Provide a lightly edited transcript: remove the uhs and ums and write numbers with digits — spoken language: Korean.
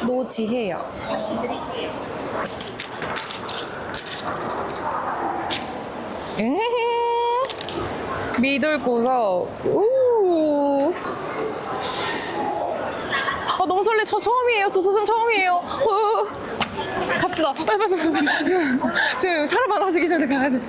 노지혜요. 같이 드릴게요. 미돌고서. 우. 너무 설레. 저 처음이에요. 도서관 처음이에요. 갑시다. 빨리. 지금 사람 많아지기 전에 가야 돼.